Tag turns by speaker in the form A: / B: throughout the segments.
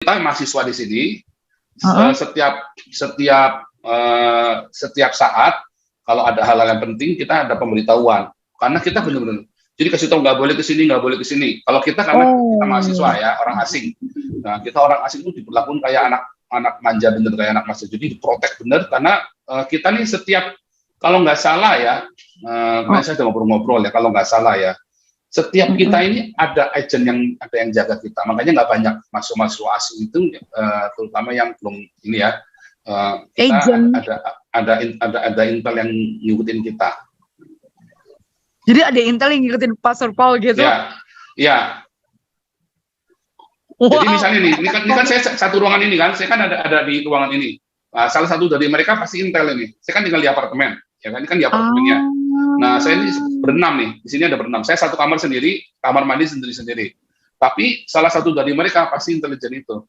A: kita mahasiswa di sini setiap saat kalau ada hal-hal yang penting kita ada pemberitahuan, karena kita benar-benar jadi kasih tahu nggak boleh ke sini, nggak boleh ke sini. Kalau kita karena kita mahasiswa ya, orang asing. Nah, kita orang asing itu diperlakukan kayak anak manja bener, kayak anak mahasiswa. Jadi diprotek bener karena kita nih setiap, kalau nggak salah ya, kemarin saya udah ngobrol-ngobrol ya, kalau nggak salah ya, setiap kita ini ada agent yang jaga kita. Makanya nggak banyak mahasiswa asing itu, terutama yang belum ini ya, kita ada intel yang ngikutin kita.
B: Jadi ada intel yang ngikutin Pastor Paul gitu?
A: Ya. Wow. Jadi misalnya nih, ini kan saya satu ruangan ini kan, saya kan ada di ruangan ini. Nah, salah satu dari mereka pasti intel ini. Saya kan tinggal di apartemen, ya kan? Ini kan di apartemennya. Nah, saya ini berenam nih, di sini ada berenam. Saya satu kamar sendiri, kamar mandi sendiri-sendiri. Tapi salah satu dari mereka pasti intelijen itu.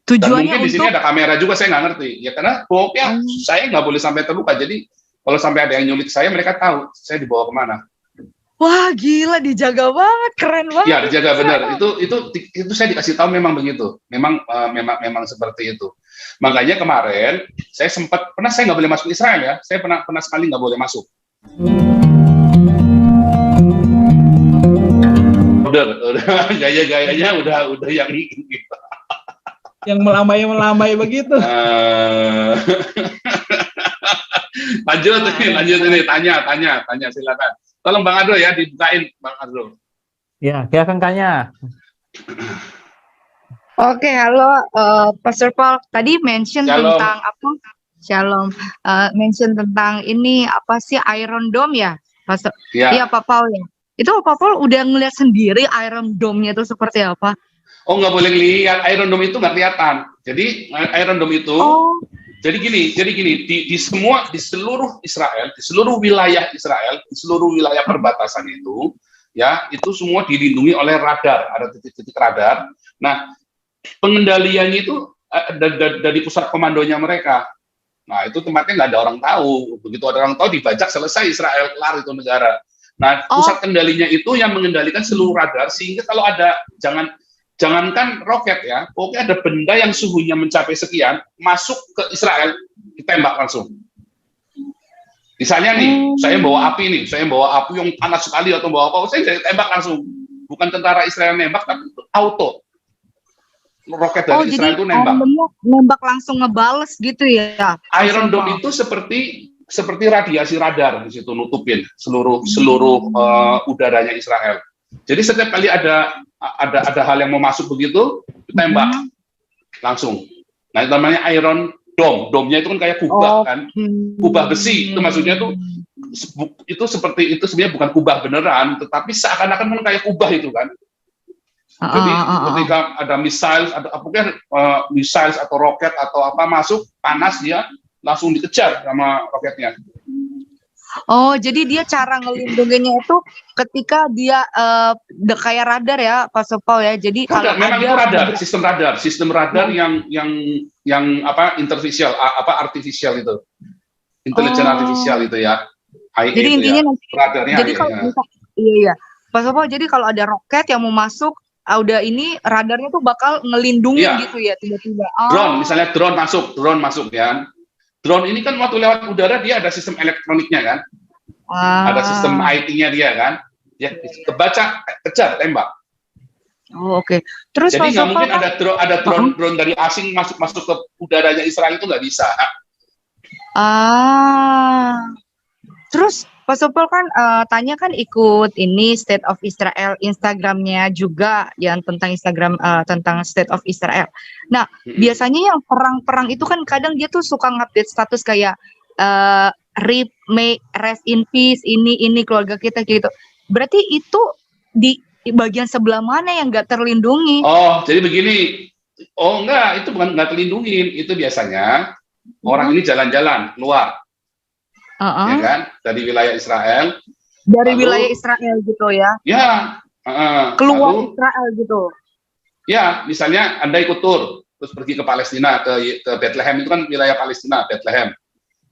B: Tujuannya
A: dan mungkin di sini ada kamera juga, saya nggak ngerti. Ya karena pokoknya saya nggak boleh sampai terluka. Jadi kalau sampai ada yang nyulik saya, mereka tahu saya dibawa kemana.
B: Wah, gila, dijaga banget, keren banget.
A: Ya, dijaga benar. Itu saya dikasih tahu memang begitu. Memang seperti itu. Makanya kemarin saya pernah saya nggak boleh masuk Israel ya. Saya pernah sekali nggak boleh masuk. Udah gaya-gayanya udah yang gitu.
C: Yang melambai begitu.
A: Lanjut ini, tanya silakan. Tolong Bang Adro ya, dibukain Bang Adro.
C: Ya, silakan tanya.
B: Oke, halo Pastor Paul. Tadi mention
A: Shalom.
B: tentang apa? Shalom. Mention tentang ini apa sih, Iron Dome ya, Pastor? Iya, Pak Paul ya. Itu Pak Paul udah ngeliat sendiri Iron Dome-nya itu seperti apa?
A: Oh, nggak boleh lihat. Iron Dome itu nggak kelihatan. Jadi Iron Dome itu, jadi gini, di seluruh Israel, di seluruh wilayah Israel, di seluruh wilayah perbatasan itu, ya itu semua dilindungi oleh radar, ada titik-titik radar. Nah, pengendaliannya itu dari pusat komandonya mereka. Nah, itu tempatnya nggak ada orang tahu. Begitu ada orang tahu, dibajak, selesai, Israel kelar itu negara. Nah, pusat kendalinya itu yang mengendalikan seluruh radar, sehingga kalau ada jangankan roket ya, pokoknya ada benda yang suhunya mencapai sekian, masuk ke Israel, ditembak langsung. Misalnya nih, saya bawa api yang panas sekali atau bawa apa, saya tembak langsung. Bukan tentara Israel nembak, tapi auto. Roket dari Israel itu nembak.
B: Nembak langsung ngebales gitu ya?
A: Iron Dome itu seperti radiasi radar di situ, nutupin seluruh udaranya Israel. Jadi setiap kali ada hal yang mau masuk begitu, ditembak langsung. Nah, itu namanya Iron Dome. Dome-nya itu kan kayak kubah kan, kubah besi. Itu maksudnya itu seperti itu sebenarnya bukan kubah beneran, tetapi seakan-akan kayak kubah itu kan. Jadi ketika ada missiles atau roket atau apa masuk, panas dia langsung dikejar sama roketnya.
B: Oh, jadi dia cara ngelindunginya itu ketika dia kayak radar ya, Pak Paul ya. Jadi kalau
A: memang itu radar, sistem radar yang artificial itu, intelijen artifisial itu ya.
B: Jadi
A: itu
B: intinya
A: ya,
B: nanti,
A: radarnya.
B: jadi kalau iya, Pak Paul. Jadi kalau ada roket yang mau masuk, udah ini radarnya tuh bakal ngelindungi gitu ya, tiba-tiba.
A: Drone, misalnya drone masuk ya. Drone ini kan waktu lewat udara dia ada sistem elektroniknya kan, ada sistem IT-nya dia kan, ya kebaca, kejar, tembak.
B: Oh, oke. Terus
A: jadi nggak mungkin ada drone dari asing masuk ke udaranya Israel, itu nggak bisa.
B: Terus Pak Supel kan tanya kan ikut ini State of Israel Instagramnya juga yang tentang Instagram tentang State of Israel. Nah, biasanya yang perang-perang itu kan kadang dia tuh suka ngupdate status kayak RIP, may rest in peace, ini keluarga kita gitu. Berarti itu di bagian sebelah mana yang nggak terlindungi?
A: Oh, jadi begini. Oh enggak, itu bukan nggak terlindungin. Itu biasanya orang ini jalan-jalan keluar. Ya kan, dari wilayah Israel.
B: Wilayah Israel gitu ya?
A: Ya.
B: Keluar Israel gitu?
A: Ya, misalnya Anda ikut tur, terus pergi ke Palestina, ke Bethlehem, itu kan wilayah Palestina, Bethlehem.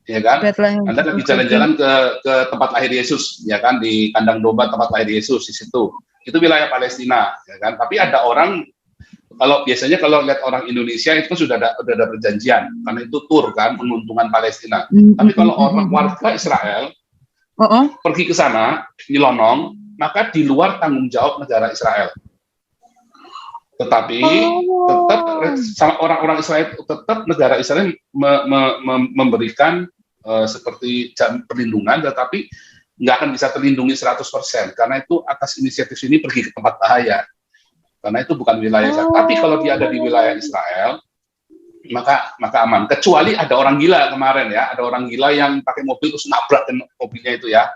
A: Ya kan? Bethlehem. Anda lagi jalan-jalan ke tempat lahir Yesus, ya kan, di kandang domba tempat lahir Yesus di situ. Itu wilayah Palestina, ya kan. Tapi ada orang Kalau biasanya kalau lihat orang Indonesia itu kan udah ada perjanjian, karena itu tur kan menguntungkan Palestina. Tapi kalau orang warga Israel pergi ke sana, nyelonong, maka di luar tanggung jawab negara Israel. Tetapi tetap orang-orang Israel, tetap negara Israel memberikan seperti perlindungan, tetapi nggak akan bisa terlindungi 100%, karena itu atas inisiatif ini pergi ke tempat bahaya. Karena itu bukan wilayah Israel. Tapi kalau dia ada di wilayah Israel, maka aman. Kecuali ada orang gila kemarin ya, ada orang gila yang pakai mobil terus nabrak mobilnya itu ya.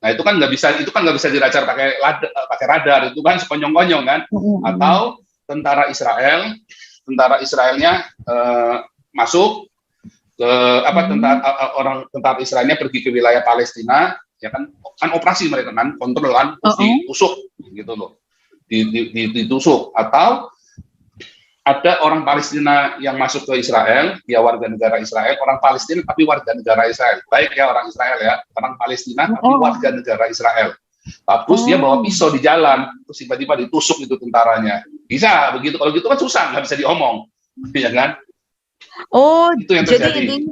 A: Nah itu kan nggak bisa dilacak pakai radar, itu kan sekonyong-konyong kan. Atau tentara Israelnya masuk ke tentara Israelnya pergi ke wilayah Palestina, ya kan operasi mereka kan, kontrol kan, terus ditusuk gitu loh. Ditusuk. Atau ada orang Palestina yang masuk ke Israel, dia warga negara Israel, orang Palestina tapi warga negara Israel, baik ya orang Israel ya, orang Palestina tapi warga negara Israel. Terus dia bawa pisau di jalan, terus tiba-tiba ditusuk itu tentaranya. Bisa begitu, kalau gitu kan susah, nggak bisa diomong, ya kan?
B: Oh,
A: itu yang
B: jadi
A: terjadi.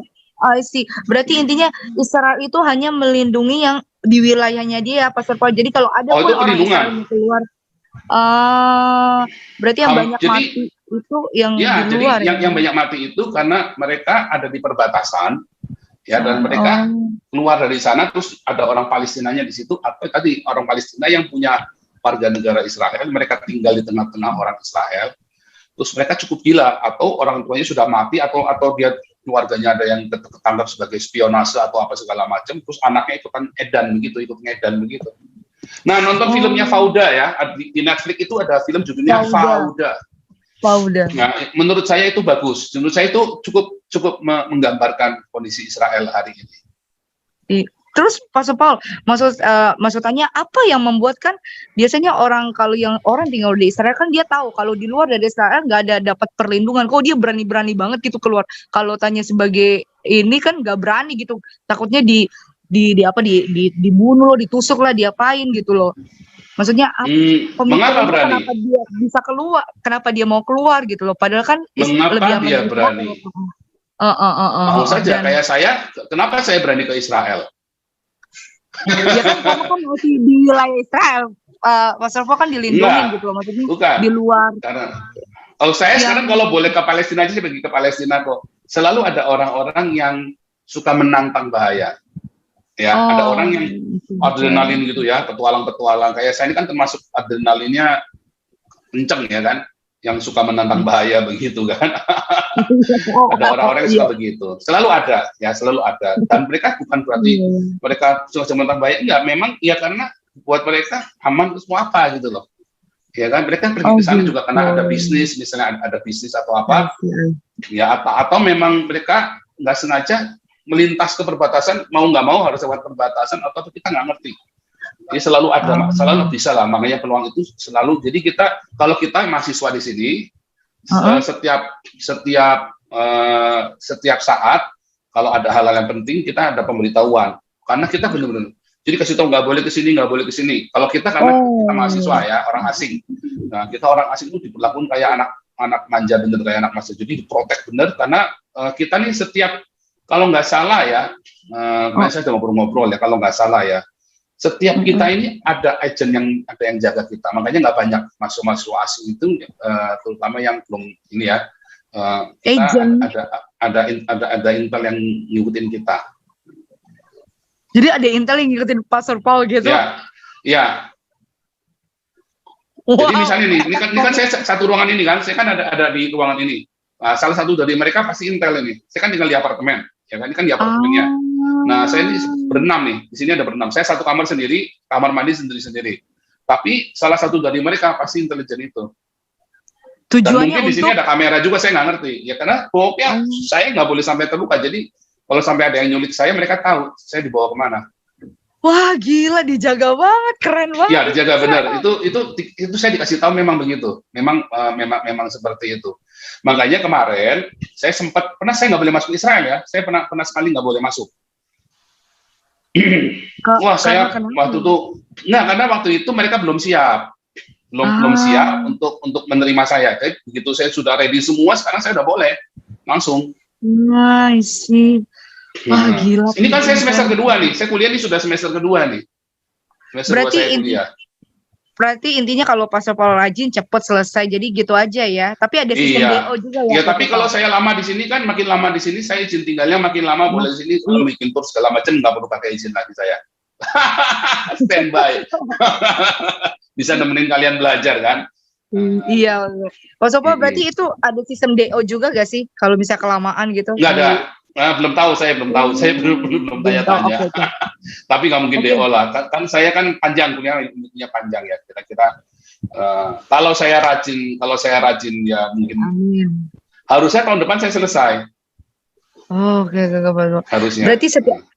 B: Berarti intinya Israel itu hanya melindungi yang di wilayahnya dia, Pastor Paul. Jadi kalau ada pun orang Israel yang keluar, berarti yang banyak mati itu yang di luar.
A: Jadi yang banyak mati itu karena mereka ada di perbatasan, ya, dan mereka keluar dari sana, terus ada orang Palestinanya di situ, atau tadi orang Palestina yang punya warga negara Israel, mereka tinggal di tengah-tengah orang Israel, terus mereka cukup gila, atau orang tuanya sudah mati, atau dia keluarganya ada yang ketangkap sebagai spionase atau apa segala macam, terus anaknya ikut ngedan begitu. Nah, nonton filmnya Fauda ya, di Netflix itu ada film judulnya Fauda. Nah, menurut saya itu bagus. Menurut saya itu cukup menggambarkan kondisi Israel hari ini.
B: Terus Pastor Paul, maksud tanya apa yang membuatkan biasanya kalau yang orang tinggal di Israel kan dia tahu kalau di luar dari Israel nggak ada dapat perlindungan. Kok dia berani banget gitu keluar? Kalau tanya sebagai ini kan nggak berani gitu. Takutnya dibunuh, ditusuk lah, diapain gitu loh. Maksudnya
A: mengapa berani?
B: Kenapa dia bisa keluar? Kenapa dia mau keluar gitu loh? Padahal kan
A: mengapa dia berani? Mau saja kayak saya, kenapa saya berani ke Israel?
B: Ya kan karena kan masih di wilayah Israel, Pastor Paul kan dilindungi gitu loh, maksudnya
A: bukan.
B: Di luar.
A: Karena kalau saya sekarang kalau boleh ke Palestina aja, saya pergi ke Palestina kok. Selalu ada orang-orang yang suka menantang bahaya. Ya, ada orang yang adrenalin gitu ya, petualang. Kayak saya ini kan termasuk adrenalinnya kenceng ya kan, yang suka menantang bahaya begitu kan. Ada orang-orang yang suka begitu. Selalu ada. Dan mereka bukan berarti mereka suka menantang bahaya, enggak, memang ya karena buat mereka aman terus mau apa gitu loh. Ya kan, mereka pergi ke sana juga karena ada bisnis, misalnya ada bisnis atau apa. Ya, atau memang mereka nggak sengaja melintas ke perbatasan, mau nggak mau harus lewat perbatasan, atau kita nggak ngerti. Jadi selalu ada, selalu bisa lah, makanya peluang itu selalu. Jadi kalau kita mahasiswa di sini, setiap saat kalau ada hal-hal yang penting, kita ada pemberitahuan, karena kita benar-benar jadi kasih tahu nggak boleh ke sini. Kalau kita karena kita mahasiswa ya, orang asing. Nah, kita orang asing itu diperlakukan kayak anak manja bener, kayak anak mahasiswa. Jadi diprotek bener, karena kita nih setiap, kalau nggak salah ya, kemarin saya udah ngobrol ya, kalau nggak salah ya, setiap kita ini ada agent ada yang jaga kita. Makanya nggak banyak mahasiswa asing itu, terutama yang belum ini ya, ada intel yang ngikutin kita.
B: Jadi ada intel yang ngikutin Pastor Paul gitu?
A: Ya. Wow. Jadi misalnya ini kan saya satu ruangan ini kan, saya kan ada di ruangan ini. Salah satu dari mereka pasti intel ini. Saya kan tinggal di apartemen, ya kan? Ini kan di apartemennya. Nah, saya ini berenam nih. Di sini ada berenam. Saya satu kamar sendiri, kamar mandi sendiri. Tapi salah satu dari mereka pasti intelijen itu.
B: Tujuannya
A: dan mungkin di sini ada kamera juga, saya nggak ngerti. Ya karena pokoknya saya nggak boleh sampai terluka. Jadi kalau sampai ada yang nyulik saya, mereka tahu saya dibawa kemana.
B: Wah, gila, dijaga banget, keren banget.
A: Ya, dijaga benar. Itu saya dikasih tahu memang begitu. Memang seperti itu. Makanya kemarin saya nggak boleh masuk Israel ya. Saya pernah sekali nggak boleh masuk. Wah, saya waktu itu, karena waktu itu mereka belum siap. belum siap untuk menerima saya. Jadi begitu saya sudah ready semua, sekarang saya udah boleh langsung.
B: I see. Wah, gila.
A: Ini kan saya semester kedua nih. Saya kuliah ini sudah semester kedua nih. Semester
B: Berarti
A: kedua saya kuliah.
B: Berarti intinya kalau paspor rajin cepet selesai, jadi gitu aja ya. Tapi ada sistem
A: Iya.
B: DO juga ya.
A: Iya, tapi kalau saya lama di sini kan, makin lama di sini saya izin tinggalnya makin lama, boleh di sini kalau bikin tur segala macam nggak perlu pakai izin lagi saya. Standby. Bisa nemenin kalian belajar kan?
B: Iya. Pak Sopal, berarti itu ada sistem DO juga gak sih? Kalau bisa kelamaan gitu?
A: Nggak ada. Belum tahu, saya belum tahu. Saya belum tanya-tanya.
B: Okay.
A: Tapi nggak mungkin DO lah. Kan saya kan panjang, punya panjang ya. Kira-kira kalau saya rajin ya mungkin.
B: Amin.
A: Harusnya tahun depan saya selesai.
B: Oke, Pak.
A: Harusnya.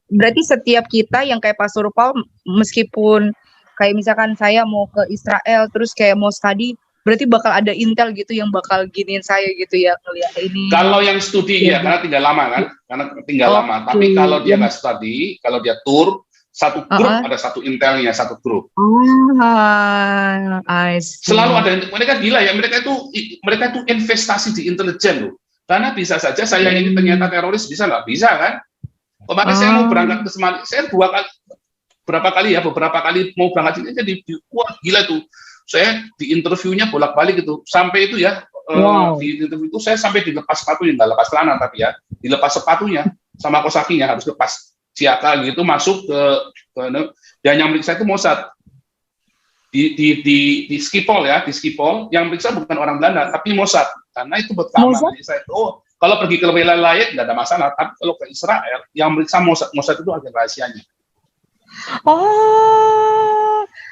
B: Berarti setiap kita yang kayak Pak Surpal, meskipun kayak misalkan saya mau ke Israel terus kayak mau study, berarti bakal ada intel gitu yang bakal giniin saya gitu ya, ngeliat ini.
A: Kalau yang studi ya, karena tinggal lama kan, lama. Tapi kalau dia nggak studi, kalau dia tour, satu grup ada satu intelnya, satu grup. Selalu ada. Mereka gila ya, mereka itu investasi di intelijen loh. Karena bisa saja saya ini ternyata teroris, bisa nggak bisa kan? Kemarin saya mau berangkat ke Semarang, saya beberapa kali mau berangkat ini jadi wah gila tuh. Saya di interviewnya bolak-balik gitu, sampai itu ya di interview itu saya sampai dilepas sepatunya, nggak lepas celana tapi ya dilepas sepatunya sama kosakinya, harus lepas siaka gitu, masuk ke dan yang meriksa itu Mossad di Schiphol ya, di Schiphol yang meriksa bukan orang Belanda tapi Mossad, karena itu pertama saya itu kalau pergi ke wilayah lain nggak ada masalah, tapi kalau ke Israel yang meriksa Mossad itu agen rahasianya.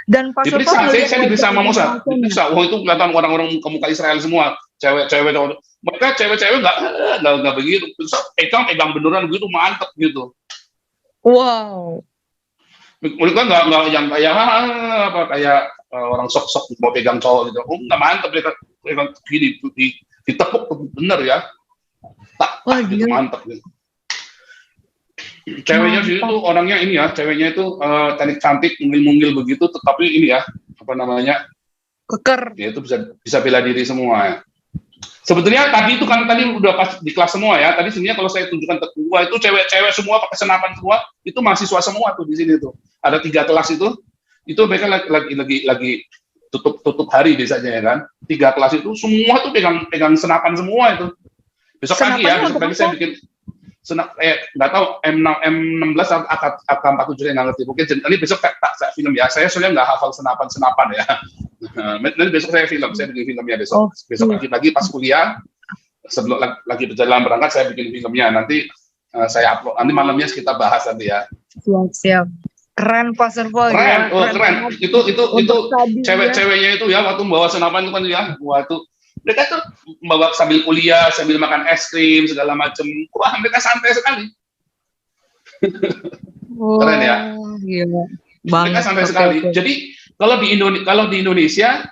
B: Dan pas
A: diperiksa, saya diperiksa sama Mossad, diperiksa, itu kelihatan orang-orang muka Israel semua, cewek-cewek, mereka cewek-cewek nggak begitu, pegang beneran gitu, mantep gitu.
B: Wow.
A: Mereka nggak yang kayak orang sok-sok mau pegang cowok gitu, nggak mantep, mereka gini ditepuk bener ya, gitu, mantep gitu. Ceweknya sih itu orangnya ini ya, ceweknya itu cantik, mungil-mungil begitu, tetapi ini ya, keker. Ya itu bisa bela diri semua ya. Sebetulnya tadi itu kan tadi udah pas di kelas semua ya. Tadi sebenarnya kalau saya tunjukkan ketua itu cewek-cewek semua pakai senapan semua, itu mahasiswa semua tuh di sini tuh. Ada 3 kelas itu mereka lagi tutup hari biasanya ya kan. 3 kelas itu semua tuh pegang senapan semua itu. Besok pagi saya bikin nggak tahu M16 atau AK-47 saya nggak ngerti. Mungkin nanti besok saya film ya. Saya soalnya nggak hafal senapan ya. Nanti besok saya bikin filmnya besok. Besok pagi-pagi pas kuliah, sebelum lagi berjalan berangkat saya bikin filmnya. Nanti saya upload. Nanti malamnya kita bahas nanti ya.
B: Siap. Keren Pak Surpal.
A: Keren. Itu cewek-ceweknya itu ya waktu membawa senapan itu kan ya. Wah itu mereka tuh membawa sambil kuliah, sambil makan es krim segala macam. Wah mereka santai sekali. Keren ya.
B: Gila.
A: Mereka santai sekali. Jadi kalau di Indonesia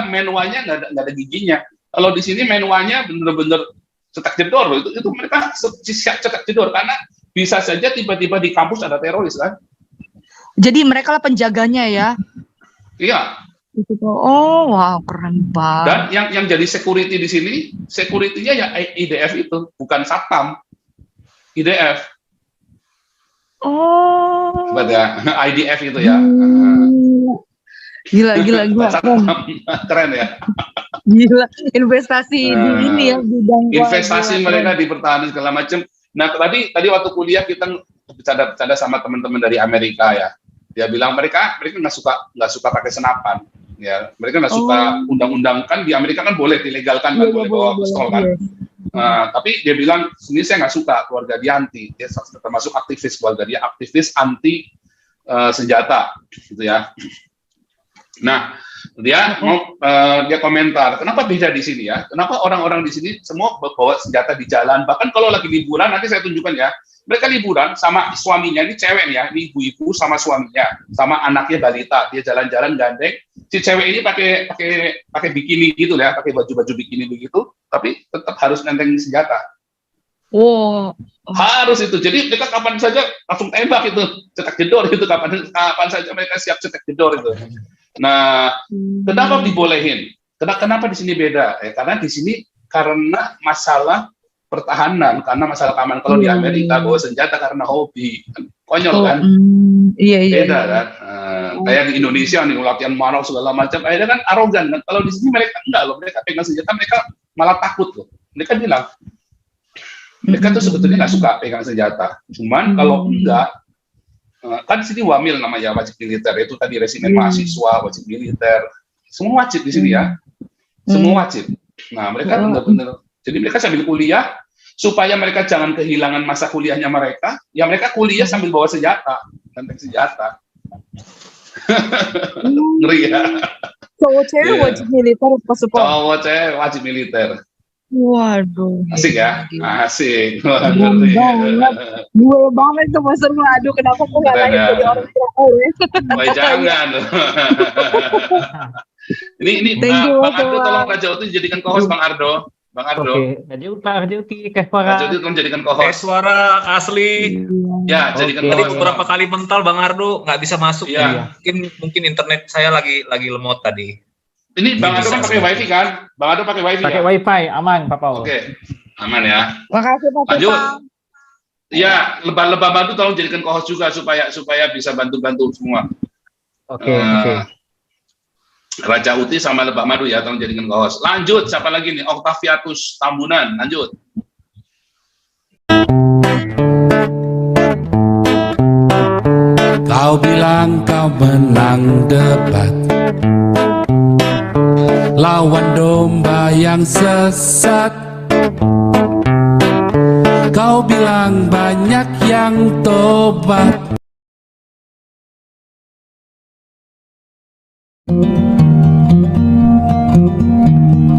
A: menuanya nggak ada giginya. Kalau di sini menuanya bener-bener cetak jedor. Itu mereka siap cetak jedor karena bisa saja tiba-tiba di kampus ada teroris kan.
B: Jadi mereka lah penjaganya ya.
A: Iya.
B: Oh, wow, keren banget.
A: Dan yang jadi security di sini, security-nya ya IDF itu, bukan Satpam. IDF.
B: Oh.
A: Pada IDF itu ya.
B: Gila.
A: Keren ya.
B: Gila, investasi di ini ya, bidang
A: investasi mereka di pertahanan segala macam. Nah, tadi waktu kuliah kita bercanda sama teman-teman dari Amerika ya. Dia bilang mereka nggak suka pakai senapan. Ya, mereka nggak suka undang-undang kan di Amerika kan boleh dilegalkan kan, boleh bawa pistol kan. Tapi dia bilang sini saya nggak suka, keluarga dia anti, dia termasuk aktivis, keluarga dia aktivis anti senjata, gitu ya. Nah, dia komentar, kenapa beda di sini ya? Kenapa orang-orang di sini semua bawa senjata di jalan? Bahkan kalau lagi liburan, nanti saya tunjukkan ya. Mereka liburan sama suaminya, ini cewek ya, ini ibu-ibu sama suaminya, sama anaknya balita, dia jalan-jalan gandeng. Si cewek ini pakai bikini gitu ya, pakai baju-baju bikini begitu, tapi tetap harus nenteng senjata. Harus itu. Jadi mereka kapan saja langsung tembak itu, cetak jedor itu kapan saja mereka siap cetak jedor itu. Nah, kenapa dibolehin? Kenapa di sini beda? Karena di sini karena masalah pertahanan, karena masalah keamanan. Kalau di Amerika bawa senjata karena hobi, konyol kan?
B: Iya.
A: Beda kan? Kayak di Indonesia nih latihan marah segala macam, akhirnya kan arogan kan? Kalau di sini mereka enggak loh, mereka pegang senjata, mereka malah takut loh. Mereka bilang, mereka tuh sebetulnya nggak suka pegang senjata. Cuman kalau enggak, kan di sini wamil namanya, wajib militer. Itu tadi resimen mahasiswa, wajib militer. Semua wajib di sini ya. Semua wajib. Nah, mereka benar-benar. Jadi mereka sambil kuliah, supaya mereka jangan kehilangan masa kuliahnya mereka, ya mereka kuliah sambil bawa senjata. Nenteng senjata. Ngeri ya.
B: Cowok cewek wajib militer apa support?
A: Cowok cewek wajib militer.
B: Waduh.
A: Asik ya? Asik.
B: Gue banget tuh Mas Irma. Aduh, kenapa kok nggak lahir jadi orang Israel ya?
A: Wah, jangan. Ini Bang Ardo, tolong Raja Uti jadikan co-host Bang Ardo. Bang Ardo.
C: Oke, Raja Uti kayak suara.
A: Raja Uti tolong jadikan co-host.
D: Suara asli.
A: Ya, jadikan
D: Tadi
A: co-host.
D: beberapa kali mental Bang Ardo nggak bisa masuk.
A: Iya.
D: Mungkin internet saya lagi lemot tadi.
A: Ini Bang Ardo kan pakai wifi kan? Bang Ardo pakai wifi
C: Pakai
A: ya?
C: wifi, aman Pak Paul.
A: Oke, aman ya.
B: Makasih Pak
A: Lanjut.
B: Pipang.
A: Ya, lebah bantu tolong jadikan co-host juga supaya bisa bantu semua.
C: Oke.
A: Raja Uti sama Lebak Madu ya, tolong jadikan co-host. Lanjut, siapa lagi nih? Octaviatus Tambunan, lanjut.
E: Kau bilang kau menang debat, lawan domba yang sesat. Kau bilang banyak yang tobat,